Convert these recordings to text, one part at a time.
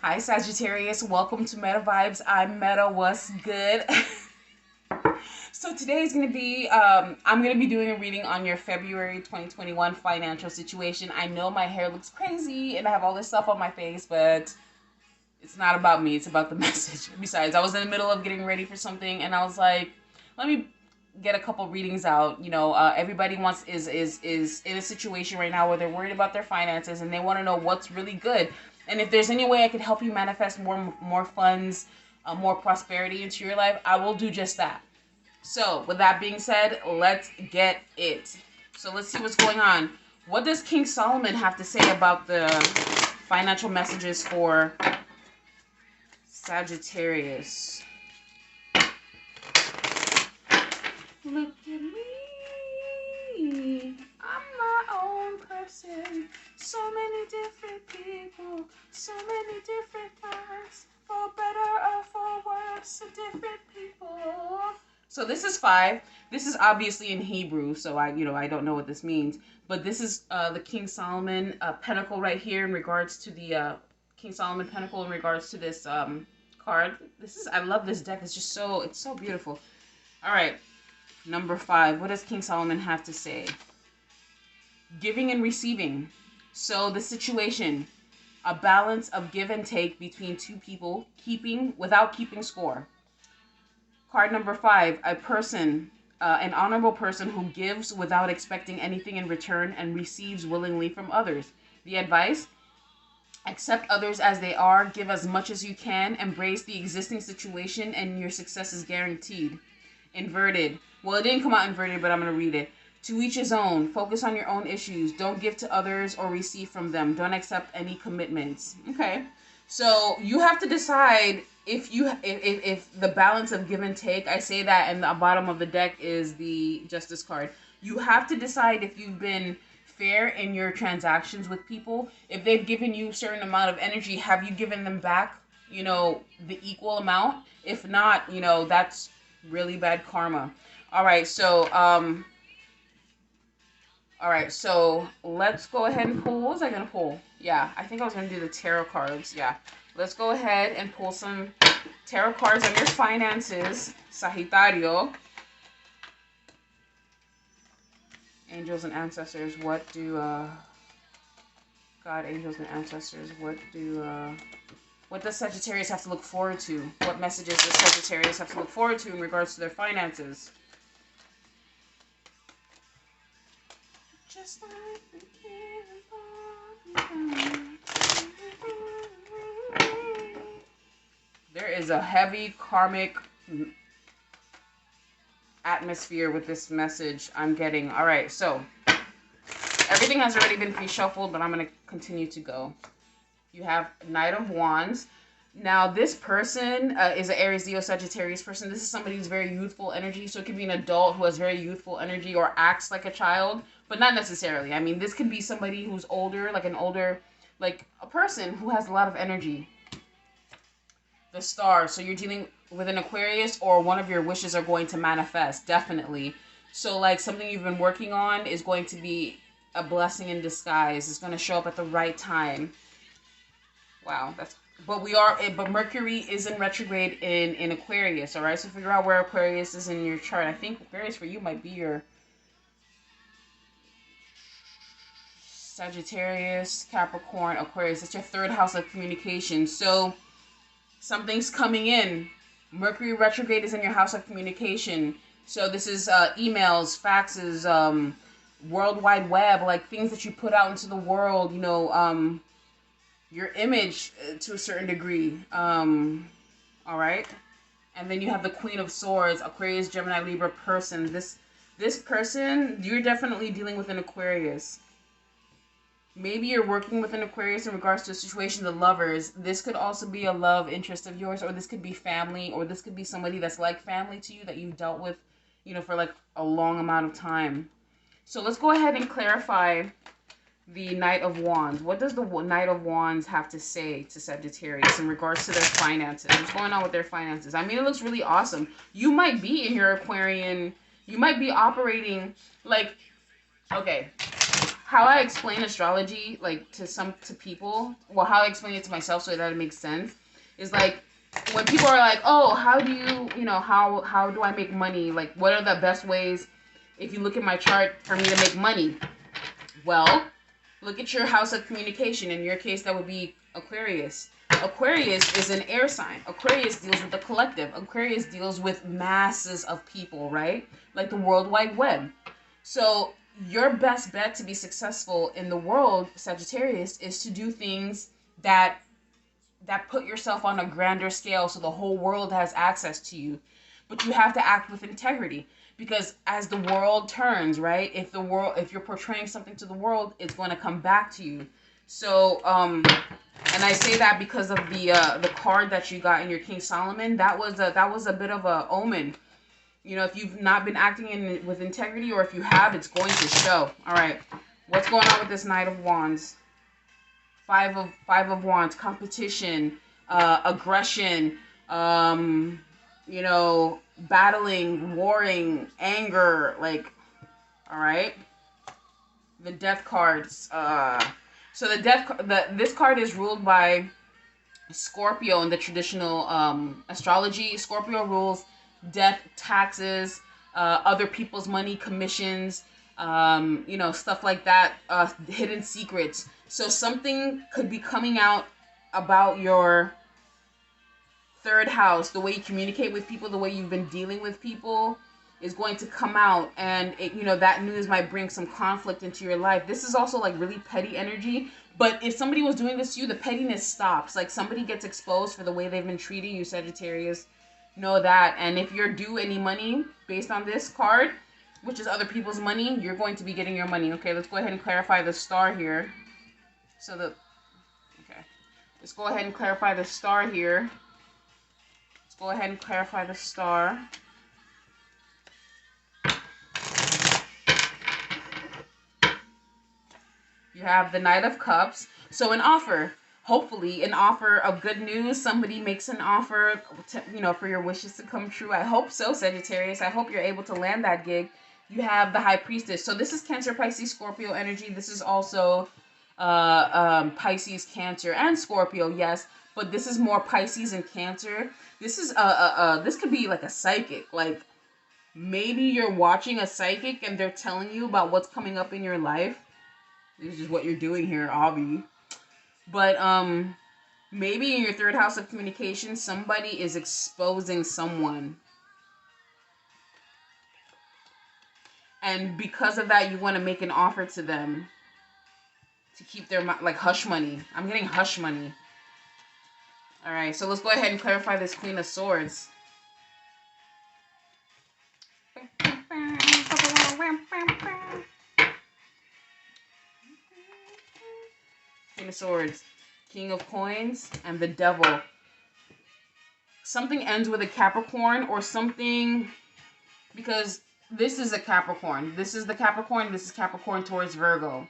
Hi Sagittarius, welcome to Metavybez. I'm Meta. What's good? So today is going to be, I'm going to be doing a reading on your February 2021 financial situation. I know my hair looks crazy and I have all this stuff on my face, but it's not about me. It's about the message. Besides, I was in the middle of getting ready for something and I was like, let me get a couple readings out. Everybody is in a situation right now where they're worried about their finances and they want to know what's really good. And if there's any way I could help you manifest more funds, more prosperity into your life, I will do just that. So with that being said, let's get it. So let's see what's going on. What does King Solomon have to say about the financial messages for Sagittarius? Look at me, I'm my own person. So many different people, so many different kinds, for better or for worse, so different people. So this is 5. This is obviously in Hebrew, so I don't know what this means. But this is the King Solomon Pentacle right here in regards to the King Solomon Pentacle in regards to this card. I love this deck. It's so beautiful. All right. Number 5, what does King Solomon have to say? Giving and receiving. So the situation, a balance of give and take between two people, without keeping score. Card number 5, a person, an honorable person who gives without expecting anything in return and receives willingly from others. The advice, accept others as they are, give as much as you can, embrace the existing situation, and your success is guaranteed. Inverted. Well, it didn't come out inverted, but I'm going to read it. To each his own. Focus on your own issues. Don't give to others or receive from them. Don't accept any commitments. Okay. So you have to decide if the balance of give and take, I say that, and the bottom of the deck is the Justice card. You have to decide if you've been fair in your transactions with people. If they've given you a certain amount of energy, have you given them back, the equal amount? If not, that's really bad karma. All right, so let's go ahead and pull. What was I gonna pull? Yeah, I think I was gonna do the tarot cards. Yeah, let's go ahead and pull some tarot cards on your finances, Sagittario. Angels and ancestors, what do God, angels and ancestors, what does Sagittarius have to look forward to? What messages does Sagittarius have to look forward to in regards to their finances? Just like the there is a heavy karmic atmosphere with this message I'm getting. All right, so everything has already been pre-shuffled, but I'm going to continue to go. You have Knight of Wands. Now, this person is an Aries, Leo, Sagittarius person. This is somebody who's very youthful energy. So it could be an adult who has very youthful energy or acts like a child, but not necessarily. I mean, this could be somebody who's older, like a person who has a lot of energy. The Star. So you're dealing with an Aquarius, or one of your wishes are going to manifest, definitely. So like something you've been working on is going to be a blessing in disguise. It's going to show up at the right time. Wow, but Mercury is in retrograde in Aquarius, all right? So figure out where Aquarius is in your chart. I think Aquarius for you might be your Sagittarius, Capricorn, Aquarius. It's your 3rd house of communication. So something's coming in. Mercury retrograde is in your house of communication. So this is emails, faxes, World Wide Web, like things that you put out into the world, your image to a certain degree. All right. And then you have the Queen of Swords, Aquarius, Gemini, Libra person. This person, you're definitely dealing with an Aquarius. Maybe you're working with an Aquarius in regards to a situation, the Lovers. This could also be a love interest of yours, or this could be family, or this could be somebody that's like family to you that you've dealt with, for like a long amount of time. So let's go ahead and clarify the Knight of Wands. What does the Knight of Wands have to say to Sagittarius in regards to their finances? What's going on with their finances? I mean, it looks really awesome. You might be in your Aquarian, you might be operating like, okay, how I explain astrology, like to people, well, how I explain it to myself so that it makes sense, is like when people are like, oh, how do you know, how do I make money? Like, what are the best ways, if you look at my chart, for me to make money? Well, look at your house of communication. In your case, that would be Aquarius. Aquarius is an air sign. Aquarius deals with the collective. Aquarius deals with masses of people, right? Like the World Wide Web. So your best bet to be successful in the world, Sagittarius, is to do things that put yourself on a grander scale so the whole world has access to you. But you have to act with integrity, because as the world turns, right? If you're portraying something to the world, it's going to come back to you. So and I say that because of the card that you got in your King Solomon. That was a bit of a omen. You know, if you've not been acting with integrity, or if you have, it's going to show. All right, what's going on with this Knight of Wands? Five of Wands, competition, aggression, you know, battling, warring, anger, like, all right. The Death cards. So this card is ruled by Scorpio in the traditional astrology. Scorpio rules death, taxes, other people's money, commissions, you know, stuff like that, hidden secrets. So something could be coming out about your third house, the way you communicate with people, the way you've been dealing with people is going to come out, and it, you know, that news might bring some conflict into your life. This is also like really petty energy, but if somebody was doing this to you, the pettiness stops. Like somebody gets exposed for the way they've been treating you, Sagittarius. Know that. And if you're due any money based on this card, which is other people's money, you're going to be getting your money. Okay, let's go ahead and clarify the star here. Let's go ahead and clarify the star here. Let's go ahead and clarify the star. You have the Knight of Cups. So an offer, hopefully an offer of good news. Somebody makes an offer to, you know, for your wishes to come true. I hope so, Sagittarius. I hope you're able to land that gig. You have the High Priestess. So this is Cancer, Pisces, Scorpio energy. This is also Pisces, Cancer, and Scorpio, yes. But this is more Pisces and Cancer. This is this could be like a psychic. Like maybe you're watching a psychic and they're telling you about what's coming up in your life. This is just what you're doing here, Avi. But maybe in your third house of communication, somebody is exposing someone. And because of that, you want to make an offer to them to keep their, like, hush money. I'm getting hush money. All right, so let's go ahead and clarify this Queen of Swords. Queen of Swords, King of Coins, and the Devil. Something ends with a Capricorn or something, because this is a Capricorn. This is the Capricorn. This is Capricorn towards Virgo.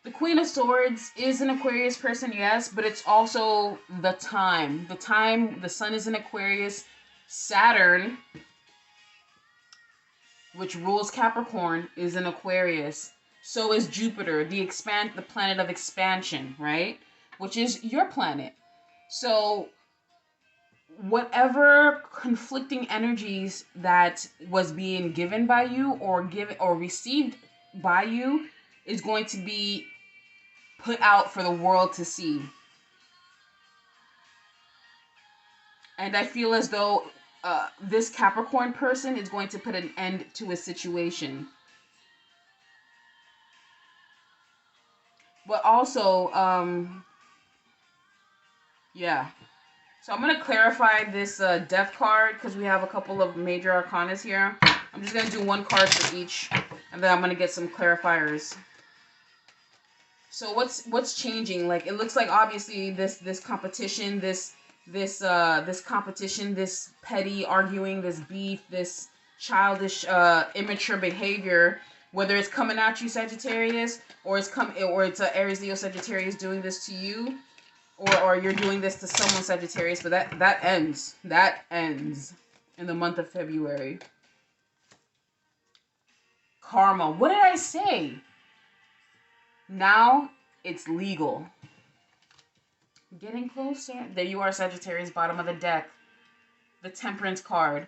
The Queen of Swords is an Aquarius person, yes, but it's also the time. The sun is in Aquarius. Saturn, which rules Capricorn, is in Aquarius. So is Jupiter, the planet of expansion, right? Which is your planet. So whatever conflicting energies that was being given by you or received by you is going to be put out for the world to see. And I feel as though this Capricorn person is going to put an end to a situation. But also, yeah. So I'm going to clarify this death card because we have a couple of major arcanas here. I'm just going to do one card for each, and then I'm going to get some clarifiers. So what's changing? Like, it looks like obviously this competition, this competition, this petty arguing, this beef, this childish, immature behavior, whether it's coming at you, Sagittarius, or it's Aries, Leo, Sagittarius doing this to you, or you're doing this to someone, Sagittarius. But that ends in the month of February. Karma. What did I say? Now it's legal. Getting closer. There you are, Sagittarius, bottom of the deck. The Temperance card.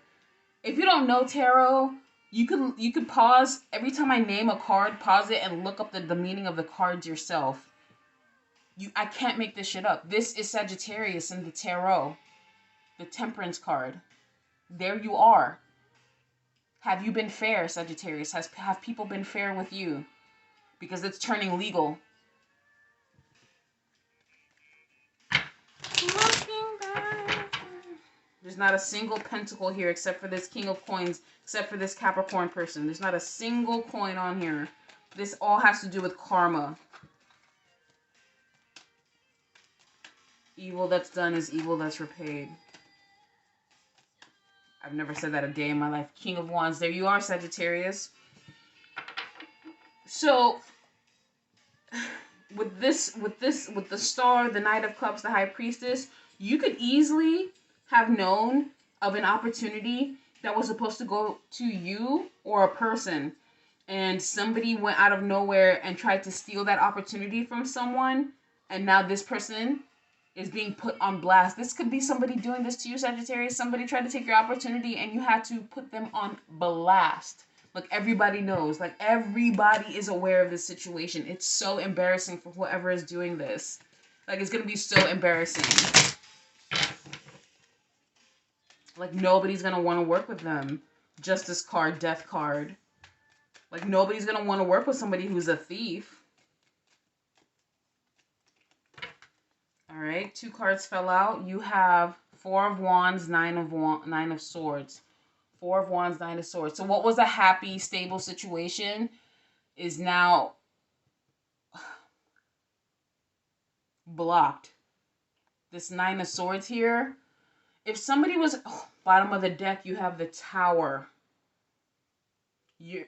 If you don't know tarot, you could pause every time I name a card, pause it and look up the meaning of the cards yourself. I can't make this shit up. This is Sagittarius in the tarot. The Temperance card. There you are. Have you been fair, Sagittarius? Have people been fair with you? Because it's turning legal. There's not a single pentacle here except for this King of Coins, except for this Capricorn person. There's not a single coin on here. This all has to do with karma. Evil that's done is evil that's repaid. I've never said that a day in my life. King of Wands. There you are, Sagittarius. So, with the Star, the Knight of Cups, the High Priestess, you could easily have known of an opportunity that was supposed to go to you or a person, and somebody went out of nowhere and tried to steal that opportunity from someone, and now this person is being put on blast. This could be somebody doing this to you, Sagittarius. Somebody tried to take your opportunity and you had to put them on blast. Like, everybody knows. Like, everybody is aware of this situation. It's so embarrassing for whoever is doing this. Like, it's going to be so embarrassing. Like, nobody's going to want to work with them. Justice card, Death card. Like, nobody's going to want to work with somebody who's a thief. Alright, 2 cards fell out. You have 4 of Wands, 9 of Swords. 4 of Wands, 9 of Swords. So what was a happy, stable situation is now blocked. This 9 of Swords here. If somebody was... bottom of the deck, you have the Tower.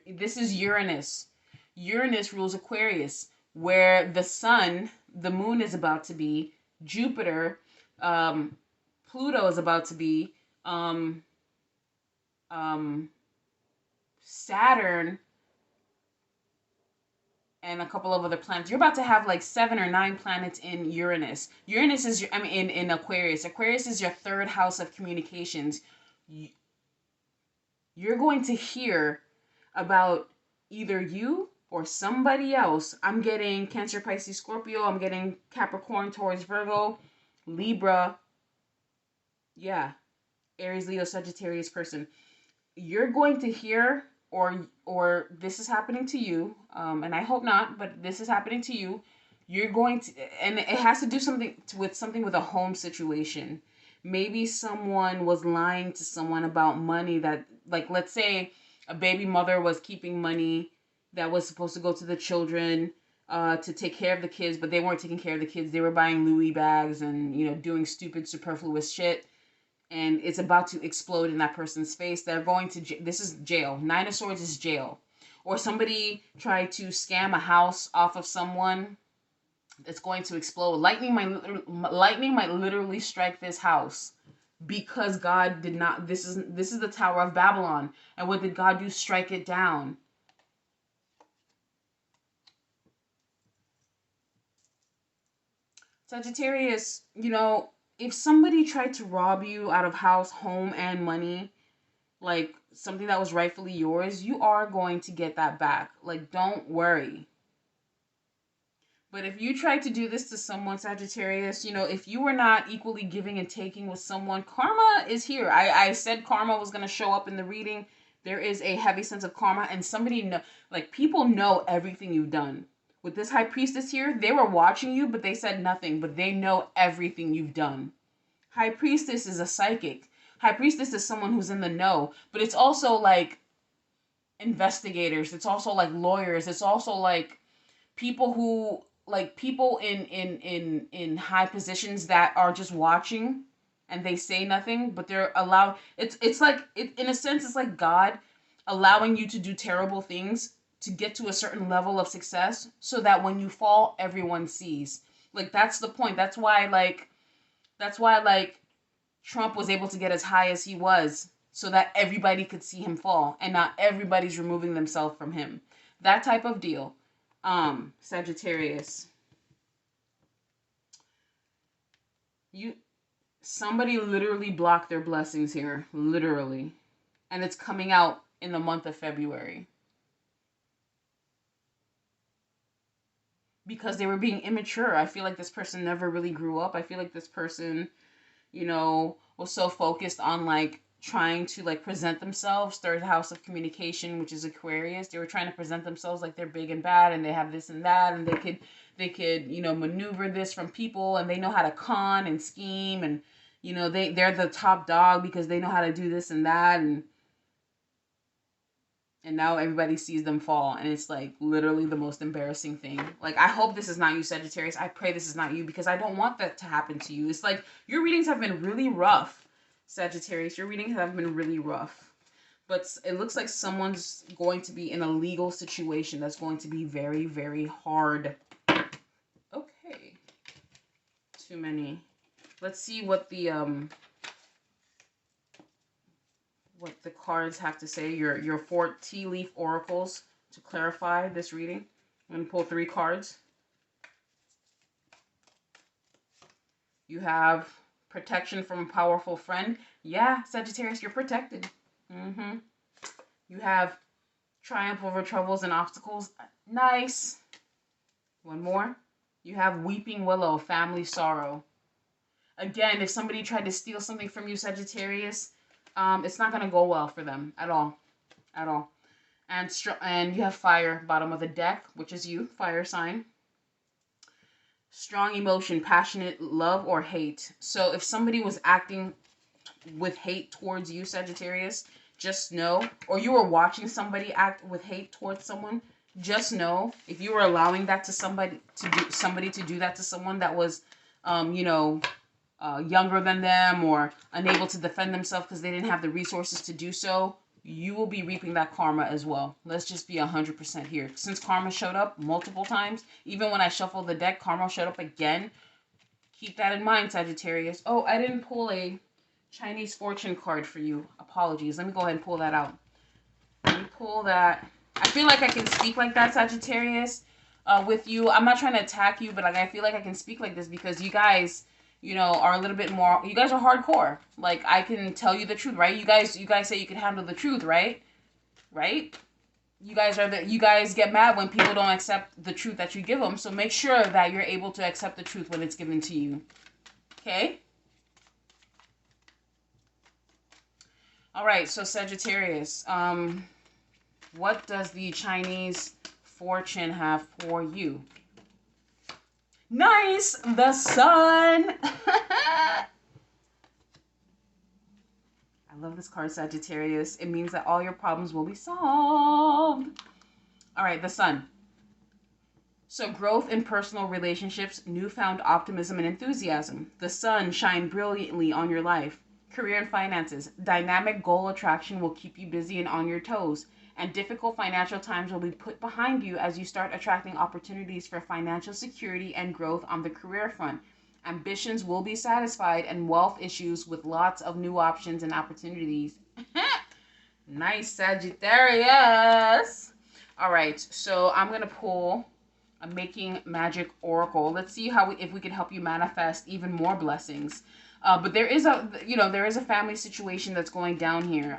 This is Uranus. Uranus rules Aquarius, where the sun, the moon is about to be, Jupiter, Pluto is about to be, Saturn, and a couple of other planets. You're about to have like 7 or 9 planets in Uranus. Uranus is, in Aquarius. Aquarius is your 3rd house of communications. You're going to hear about either you or somebody else. I'm getting Cancer, Pisces, Scorpio. I'm getting Capricorn, Taurus, Virgo, Libra. Yeah. Aries, Leo, Sagittarius person. You're going to hear, or this is happening to you, and I hope not, but this is happening to you. You're going to, and it has to do something with a home situation. Maybe someone was lying to someone about money that, like, let's say a baby mother was keeping money that was supposed to go to the children to take care of the kids, but they weren't taking care of the kids. They were buying Louis bags and, doing stupid, superfluous shit. And it's about to explode in that person's face. They're going to, this is jail. 9 of Swords is jail. Or somebody tried to scam a house off of someone. It's going to explode. Lightning might literally strike this house. Because God did not, this is the Tower of Babylon. And what did God do? Strike it down. Sagittarius, if somebody tried to rob you out of house, home, and money, like something that was rightfully yours, you are going to get that back. Like, don't worry. But if you try to do this to someone, Sagittarius, if you were not equally giving and taking with someone, karma is here. I said karma was going to show up in the reading. There is a heavy sense of karma, and people know everything you've done. With this High Priestess here, they were watching you, but they said nothing, but they know everything you've done. High Priestess is a psychic. High Priestess is someone who's in the know, but it's also like investigators. It's also like lawyers. It's also like people who, like people in high positions that are just watching and they say nothing, but they're allowed. It's like, in a sense, it's like God allowing you to do terrible things to get to a certain level of success so that when you fall, everyone sees. Like, that's the point. That's why Trump was able to get as high as he was, so that everybody could see him fall and not everybody's removing themselves from him. That type of deal. Sagittarius. Somebody literally blocked their blessings here. Literally. And it's coming out in the month of February. Because they were being immature. I feel like this person never really grew up. I feel like this person, was so focused on like trying to like present themselves. Third house of communication, which is Aquarius. They were trying to present themselves like they're big and bad and they have this and that and they could maneuver this from people and they know how to con and scheme and they're the top dog because they know how to do this and that and now everybody sees them fall and it's like literally the most embarrassing thing. Like, I hope this is not you, Sagittarius. I pray this is not you because I don't want that to happen to you. It's like your readings have been really rough, Sagittarius. Your readings have been really rough. But it looks like someone's going to be in a legal situation that's going to be very, very hard. Okay. Too many. Let's see what the cards have to say. Your 4 tea leaf oracles to clarify this reading. I'm going to pull 3 cards. You have protection from a powerful friend. Yeah, Sagittarius, you're protected. You have triumph over troubles and obstacles. Nice. One more. You have weeping willow, family sorrow. Again, if somebody tried to steal something from you, Sagittarius, it's not going to go well for them at all. At all. And you have fire, bottom of the deck, which is you, fire sign. Strong emotion, passionate love or hate. So if somebody was acting with hate towards you, Sagittarius, just know, or you were watching somebody act with hate towards someone, just know, if you were allowing that to somebody to do that to someone that was, younger than them or unable to defend themselves because they didn't have the resources to do so, you will be reaping that karma as well. Let's just be 100% here. Since karma showed up multiple times, even when I shuffled the deck, karma showed up again. Keep that in mind, Sagittarius. Oh, I didn't pull a Chinese fortune card for you. Apologies. Let me go ahead and pull that out. Let me pull that. I feel like I can speak like that, Sagittarius, with you. I'm not trying to attack you, but like I feel like I can speak like this because you guys, are a little bit more, you guys are hardcore. Like, I can tell you the truth, right? You guys say you can handle the truth, right? Right? You guys get mad when people don't accept the truth that you give them. So make sure that you're able to accept the truth when it's given to you. Okay? All right, so Sagittarius, what does the Chinese fortune have for you? Nice! The sun! I love this card, Sagittarius. It means that all your problems will be solved. All right, the sun. So growth in personal relationships, newfound optimism and enthusiasm. The sun shine brilliantly on your life. Career and finances. Dynamic goal attraction will keep you busy and on your toes. And difficult financial times will be put behind you as you start attracting opportunities for financial security and growth on the career front. Ambitions will be satisfied and wealth issues with lots of new options and opportunities. Nice, Sagittarius. All right, so I'm going to pull a Making Magic Oracle. Let's see if we can help you manifest even more blessings. But there is a family situation that's going down here.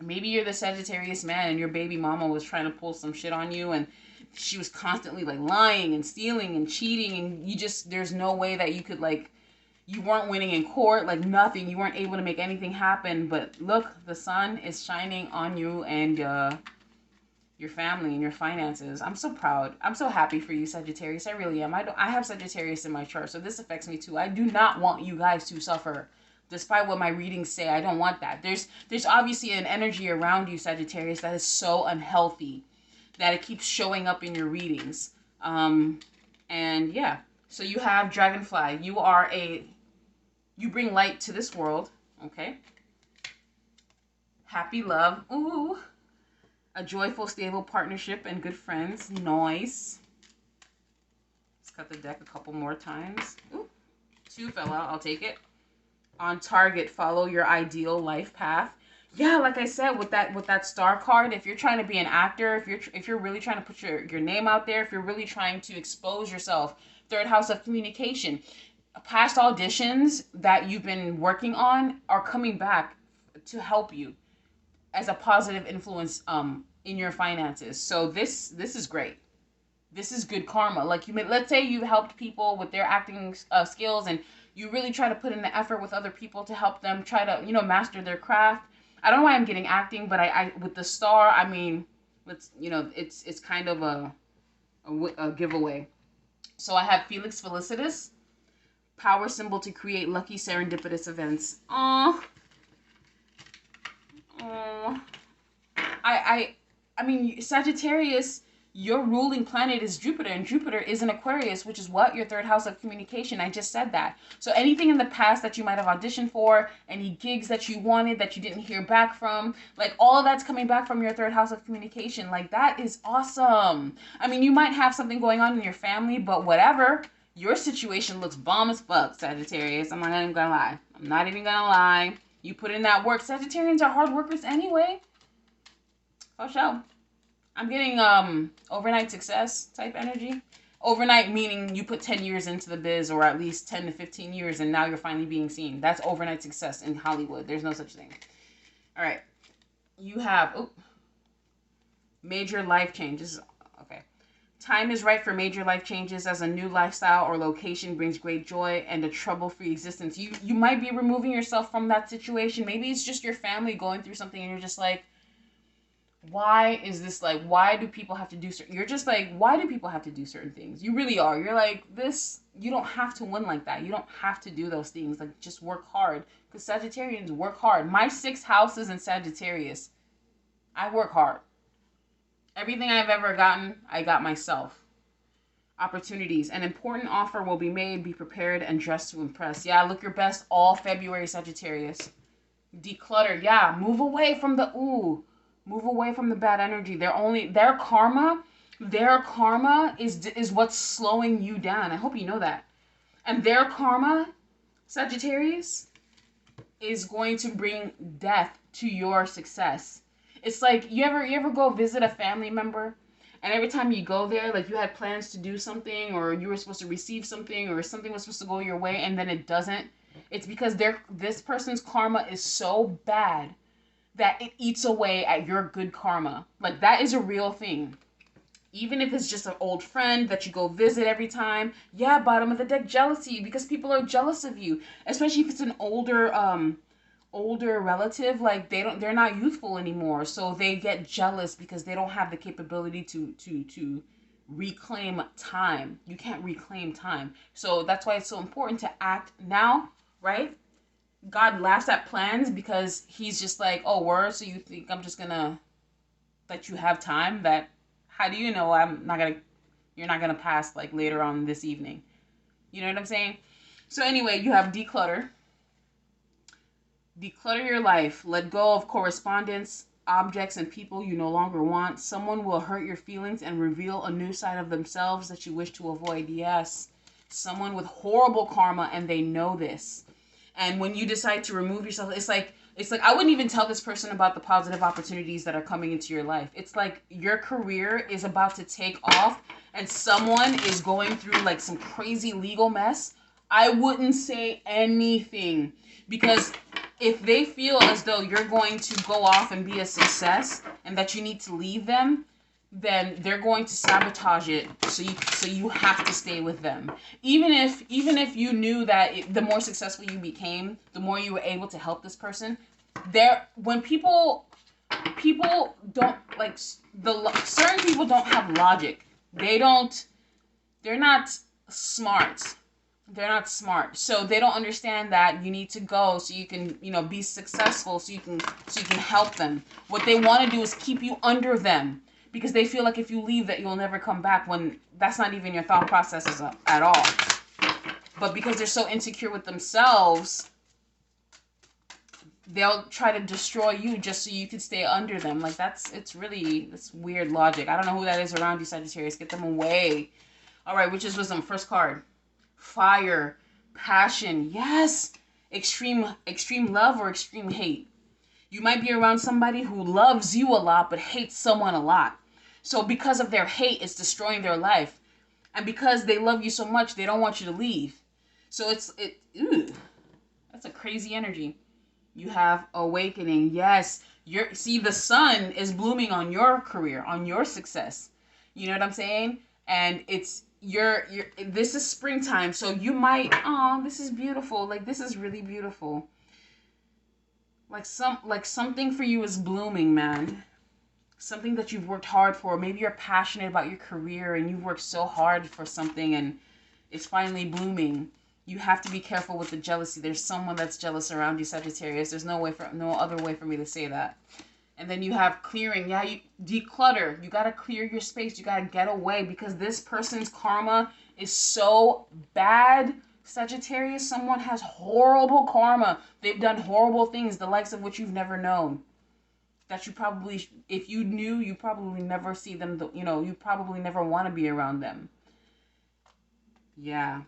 Maybe you're the Sagittarius man and your baby mama was trying to pull some shit on you and she was constantly like lying and stealing and cheating and there's no way that you could you weren't winning in court, like nothing. You weren't able to make anything happen. But look, the sun is shining on you and your family and your finances. I'm so proud. I'm so happy for you, Sagittarius. I really am. I have Sagittarius in my chart, so this affects me too. I do not want you guys to suffer. Despite what my readings say, I don't want that. There's obviously an energy around you, Sagittarius, that is so unhealthy that it keeps showing up in your readings. And yeah, so you have Dragonfly. You bring light to this world, okay? Happy love. Ooh. A joyful, stable partnership and good friends. Nice. Let's cut the deck a couple more times. Ooh. 2 fell out. I'll take it. On target, follow your ideal life path. Yeah, like I said, with that star card, if you're trying to be an actor, if you're really trying to put your name out there, if you're really trying to expose yourself, third house of communication, past auditions that you've been working on are coming back to help you as a positive influence in your finances. So this is great. This is good karma. Like let's say you helped people with their acting skills, and you really try to put in the effort with other people to help them try to master their craft. I don't know why I'm getting acting, but I with the star, I mean, let's it's kind of a giveaway. So I have Felix Felicitas, power symbol to create lucky serendipitous events. Aww. Aww. I mean, Sagittarius, your ruling planet is Jupiter, and Jupiter is in Aquarius, which is what? Your third house of communication. I just said that. So anything in the past that you might have auditioned for, any gigs that you wanted that you didn't hear back from, like all of that's coming back from your third house of communication. Like that is awesome. I mean, you might have something going on in your family, but whatever. Your situation looks bomb as fuck, Sagittarius. I'm not even gonna lie. I'm not even gonna lie. You put in that work. Sagittarians are hard workers anyway. For sure. I'm getting overnight success type energy. Overnight meaning you put 10 years into the biz, or at least 10 to 15 years, and now you're finally being seen. That's overnight success in Hollywood. There's no such thing. All right. You have major life changes. Okay. Time is right for major life changes, as a new lifestyle or location brings great joy and a trouble-free existence. You might be removing yourself from that situation. Maybe it's just your family going through something, and you're just like, why is this, like, why do people have to do certain, you're just like, why do people have to do certain things? You really are. You're like, this, you don't have to win like that. You don't have to do those things. Like, just work hard. Because Sagittarians work hard. My 6th house is in Sagittarius. I work hard. Everything I've ever gotten, I got myself. Opportunities. An important offer will be made. Be prepared and dress to impress. Yeah, look your best all February, Sagittarius. Declutter. Yeah, move away from the Move away from the bad energy. Their karma is what's slowing you down. I hope you know that. And their karma, Sagittarius, is going to bring death to your success. It's like you ever go visit a family member, and every time you go there, like you had plans to do something, or you were supposed to receive something, or something was supposed to go your way, and then it doesn't. It's because this person's karma is so bad that it eats away at your good karma. Like, that is a real thing. Even if it's just an old friend that you go visit every time. Yeah, bottom of the deck jealousy, because people are jealous of you. Especially if it's an older relative, like they're not youthful anymore. So they get jealous because they don't have the capability to reclaim time. You can't reclaim time. So that's why it's so important to act now, right? God laughs at plans because he's just like, oh, word, so you think I'm just gonna let you have time? That, how do you know you're not gonna pass like later on this evening? You know what I'm saying? So anyway, you have declutter. Declutter your life. Let go of correspondence, objects, and people you no longer want. Someone will hurt your feelings and reveal a new side of themselves that you wish to avoid. Yes. Someone with horrible karma, and they know this. And when you decide to remove yourself, it's like I wouldn't even tell this person about the positive opportunities that are coming into your life. It's like your career is about to take off and someone is going through like some crazy legal mess. I wouldn't say anything, because if they feel as though you're going to go off and be a success and that you need to leave them, then they're going to sabotage it, so you have to stay with them. Even if you knew that the more successful you became, the more you were able to help this person. When people don't like certain people don't have logic. They're not smart. They're not smart, so they don't understand that you need to go so you can be successful, so you can help them. What they want to do is keep you under them, because they feel like if you leave that you'll never come back, when that's not even your thought processes at all. But because they're so insecure with themselves, they'll try to destroy you just so you can stay under them. Like, it's weird logic. I don't know who that is around you, Sagittarius. Get them away. All right, which is wisdom. First card. Fire. Passion. Yes. Extreme love or extreme hate. You might be around somebody who loves you a lot but hates someone a lot. So because of their hate, it's destroying their life. And because they love you so much, they don't want you to leave. So that's a crazy energy. You have awakening. Yes, see, the sun is blooming on your career, on your success. You know what I'm saying? And it's this is springtime, so you might, oh, this is beautiful. Like, this is really beautiful. Like something for you is blooming, man. Something that you've worked hard for. Maybe you're passionate about your career and you've worked so hard for something and it's finally blooming. You have to be careful with the jealousy. There's someone that's jealous around you, Sagittarius. There's no other way for me to say that. And then you have clearing. Yeah, you declutter. You got to clear your space. You got to get away because this person's karma is so bad. Sagittarius, someone has horrible karma. They've done horrible things, the likes of which you've never known. That you probably, if you knew, you probably never see them. You probably never want to be around them. Yeah.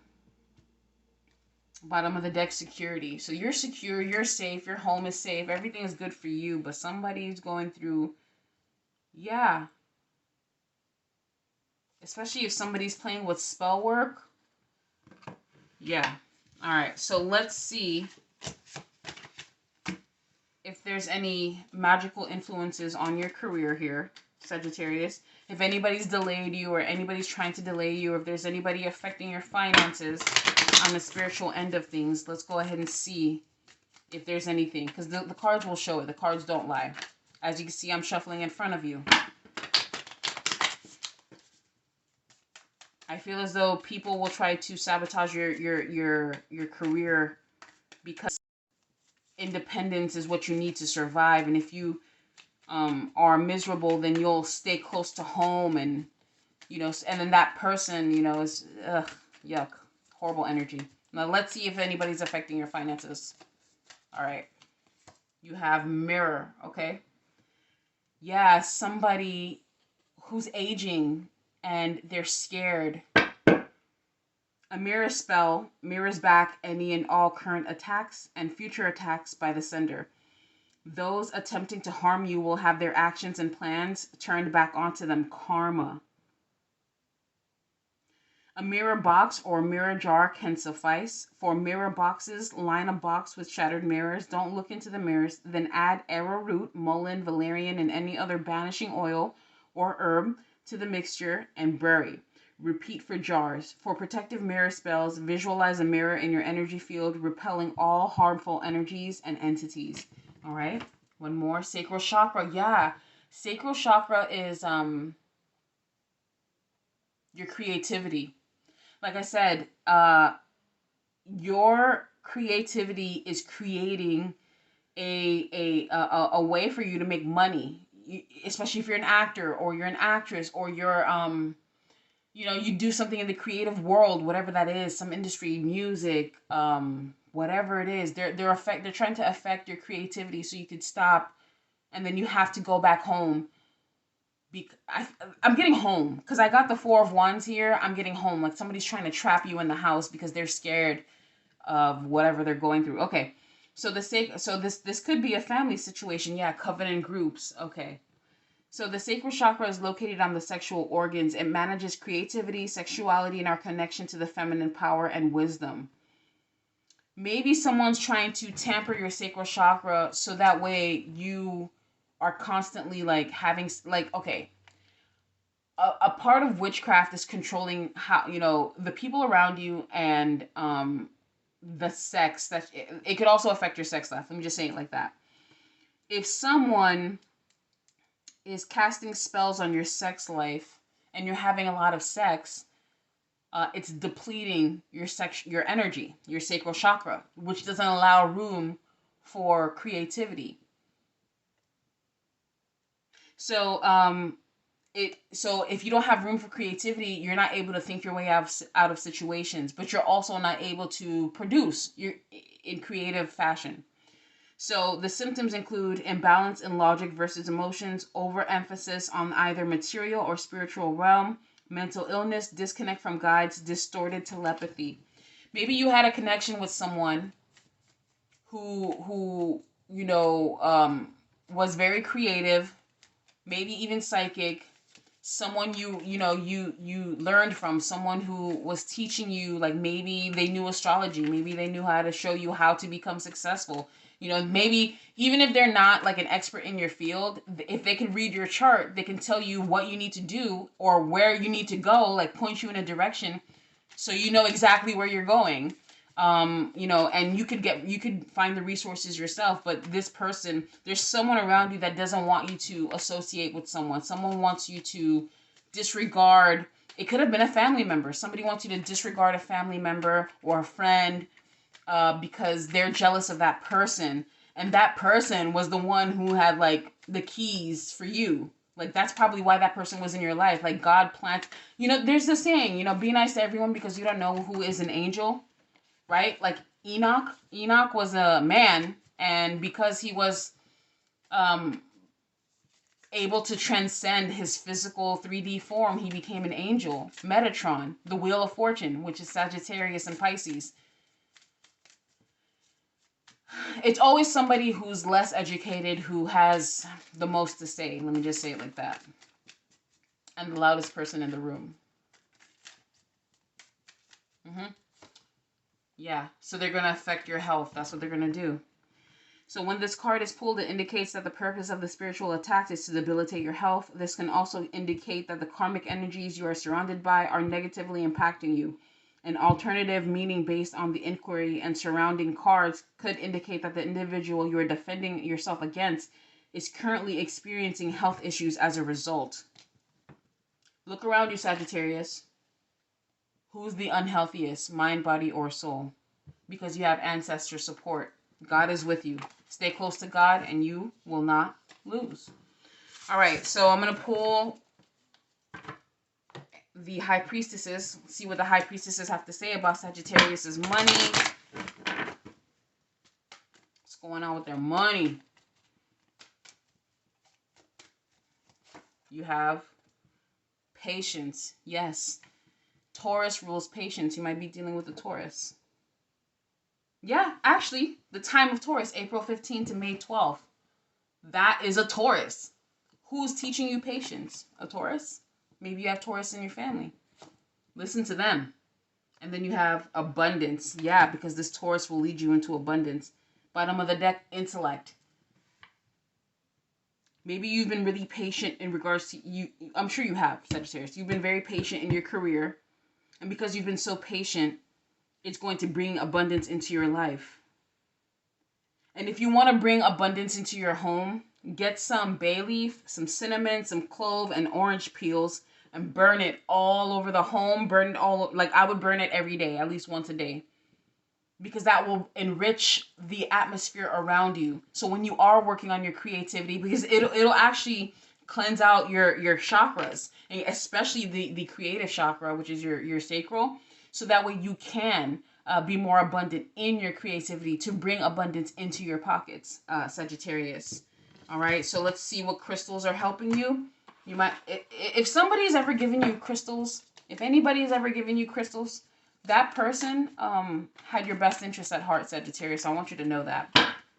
Bottom of the deck, security. So you're secure, you're safe, your home is safe, everything is good for you, but somebody's going through, yeah. Especially if somebody's playing with spell work. Yeah. All right, so let's see if there's any magical influences on your career here, Sagittarius. If anybody's delayed you or anybody's trying to delay you, or if there's anybody affecting your finances on the spiritual end of things, let's go ahead and see if there's anything. Because the cards will show it. The cards don't lie. As you can see, I'm shuffling in front of you. I feel as though people will try to sabotage your career because independence is what you need to survive. And if you are miserable, then you'll stay close to home, and and then that person, is yuck, horrible energy. Now let's see if anybody's affecting your finances. All right, you have mirror. Okay, yeah, somebody who's aging and they're scared. A mirror spell mirrors back any and all current attacks and future attacks by the sender. Those attempting to harm you will have their actions and plans turned back onto them. Karma. A mirror box or mirror jar can suffice. For mirror boxes, line a box with shattered mirrors. Don't look into the mirrors. Then add arrowroot, mullein, valerian, and any other banishing oil or herb to the mixture and bury. Repeat for jars. For protective mirror spells, visualize a mirror in your energy field, repelling all harmful energies and entities. All right. One more. Sacral chakra. Yeah. Sacral chakra is your creativity. Like I said, your creativity is creating a way for you to make money, especially if you're an actor or you're an actress or you're you do something in the creative world, whatever that is, some industry, music, whatever it is. They're trying to affect your creativity so you could stop, and then you have to go back home. I'm getting home because I got the Four of Wands here. I'm getting home, like somebody's trying to trap you in the house because they're scared of whatever they're going through. Okay, so this could be a family situation. Yeah, covenant groups. Okay, so the sacral chakra is located on the sexual organs. It manages creativity, sexuality, and our connection to the feminine power and wisdom. Maybe someone's trying to tamper your sacral chakra so that way you are constantly like having like, okay, a part of witchcraft is controlling how, the people around you and the sex. That it could also affect your sex life. Let me just say it like that. If someone is casting spells on your sex life and you're having a lot of sex, it's depleting your energy, your sacral chakra, which doesn't allow room for creativity. So if you don't have room for creativity, you're not able to think your way out of situations, but you're also not able to produce in creative fashion. So the symptoms include imbalance in logic versus emotions, overemphasis on either material or spiritual realm, mental illness, disconnect from guides, distorted telepathy. Maybe you had a connection with someone who was very creative, maybe even psychic, someone you learned from, someone who was teaching you, like maybe they knew astrology, maybe they knew how to show you how to become successful. Maybe even if they're not like an expert in your field, if they can read your chart, they can tell you what you need to do or where you need to go, like point you in a direction so you know exactly where you're going. And you could find the resources yourself. But this person, there's someone around you that doesn't want you to associate with someone wants you to disregard. It could have been a family member. Somebody wants you to disregard a family member or a friend, because they're jealous of that person, and that person was the one who had like the keys for you. Like, that's probably why that person was in your life. Like, God plants, there's this saying, be nice to everyone because you don't know who is an angel, right? Like Enoch was a man, and because he was able to transcend his physical 3D form, he became an angel. Metatron, the Wheel of Fortune, which is Sagittarius and Pisces. It's always somebody who's less educated who has the most to say. Let me just say it like that. And the loudest person in the room. Yeah, so they're going to affect your health. That's what they're going to do. So when this card is pulled, it indicates that the purpose of the spiritual attack is to debilitate your health. This can also indicate that the karmic energies you are surrounded by are negatively impacting you. An alternative meaning based on the inquiry and surrounding cards could indicate that the individual you are defending yourself against is currently experiencing health issues as a result. Look around you, Sagittarius. Who's the unhealthiest, mind, body, or soul? Because you have ancestor support. God is with you. Stay close to God and you will not lose. All right, so I'm going to pull the High Priestesses. See what the High Priestesses have to say about Sagittarius's money. What's going on with their money? You have patience. Yes. Taurus rules patience. You might be dealing with a Taurus. Yeah, actually, the time of Taurus, April 15th to May 12th. That is a Taurus. Who's teaching you patience? A Taurus? Maybe you have Taurus in your family. Listen to them. And then you have abundance. Yeah, because this Taurus will lead you into abundance. Bottom of the deck, intellect. Maybe you've been really patient in regards to you. I'm sure you have, Sagittarius. You've been very patient in your career. And because you've been so patient, it's going to bring abundance into your life. And if you want to bring abundance into your home, get some bay leaf, some cinnamon, some clove, and orange peels, and burn it all over the home. Burn it all, like I would burn it every day, at least once a day. Because that will enrich the atmosphere around you. So when you are working on your creativity, because it'll actually cleanse out your chakras, and especially the creative chakra, which is your sacral. So that way you can be more abundant in your creativity to bring abundance into your pockets, Sagittarius. All right, so let's see what crystals are helping you. You might, if somebody's ever given you crystals, if anybody has ever given you crystals, that person had your best interest at heart, Sagittarius. So I want you to know that.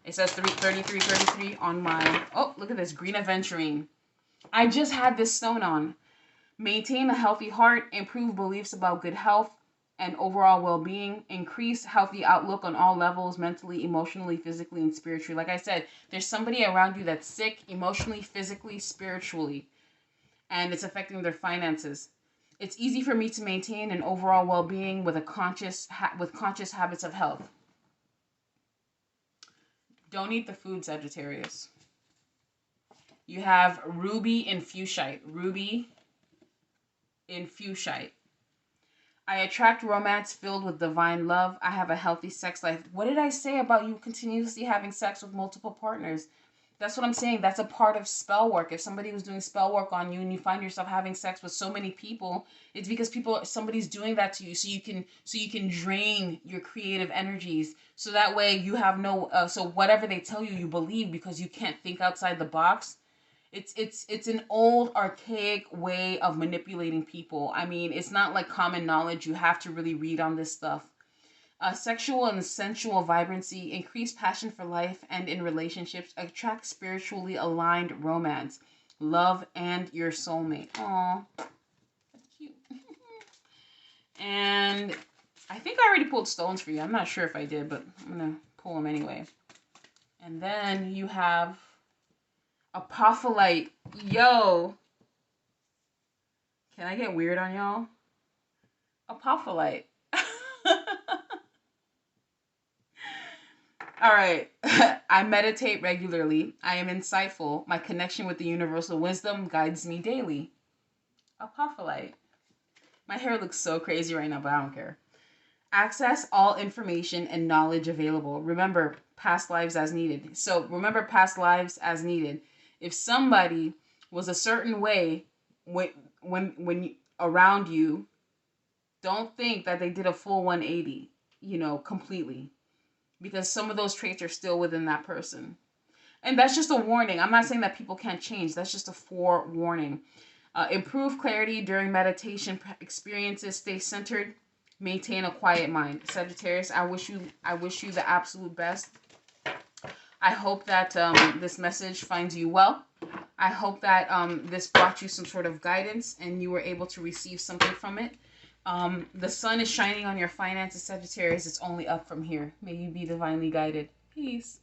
It says 3333 on my, oh, look at this, green aventurine. I just had this stone on. Maintain a healthy heart, improve beliefs about good health and overall well-being, increase healthy outlook on all levels, mentally, emotionally, physically, and spiritually. Like I said, there's somebody around you that's sick emotionally, physically, spiritually, and it's affecting their finances. It's easy for me to maintain an overall well-being with conscious habits of health. Don't eat the food, Sagittarius. You have ruby and fuchsite. Ruby and fuchsite. I attract romance filled with divine love. I have a healthy sex life. What did I say about you continuously having sex with multiple partners? That's what I'm saying. That's a part of spell work. If somebody was doing spell work on you and you find yourself having sex with so many people, it's because somebody's doing that to you, so you can drain your creative energies. So that way you have no so whatever they tell you, you believe because you can't think outside the box. It's an old archaic way of manipulating people. I mean, it's not like common knowledge. You have to really read on this stuff. Sexual and sensual vibrancy, increased passion for life and in relationships, attract spiritually aligned romance, love, and your soulmate. Aw, that's cute. And I think I already pulled stones for you. I'm not sure if I did, but I'm going to pull them anyway. And then you have Apophyllite. Yo. Can I get weird on y'all? Apophyllite. All right. I meditate regularly. I am insightful. My connection with the universal wisdom guides me daily. Apophyllite. My hair looks so crazy right now, but I don't care. Access all information and knowledge available. Remember past lives as needed. So remember past lives as needed. If somebody was a certain way when around you, don't think that they did a full 180, completely. Because some of those traits are still within that person. And that's just a warning. I'm not saying that people can't change. That's just a forewarning. Improve clarity during meditation experiences. Stay centered. Maintain a quiet mind. Sagittarius, I wish you the absolute best. I hope that this message finds you well. I hope that this brought you some sort of guidance and you were able to receive something from it. The sun is shining on your finances, Sagittarius. It's only up from here. May you be divinely guided. Peace.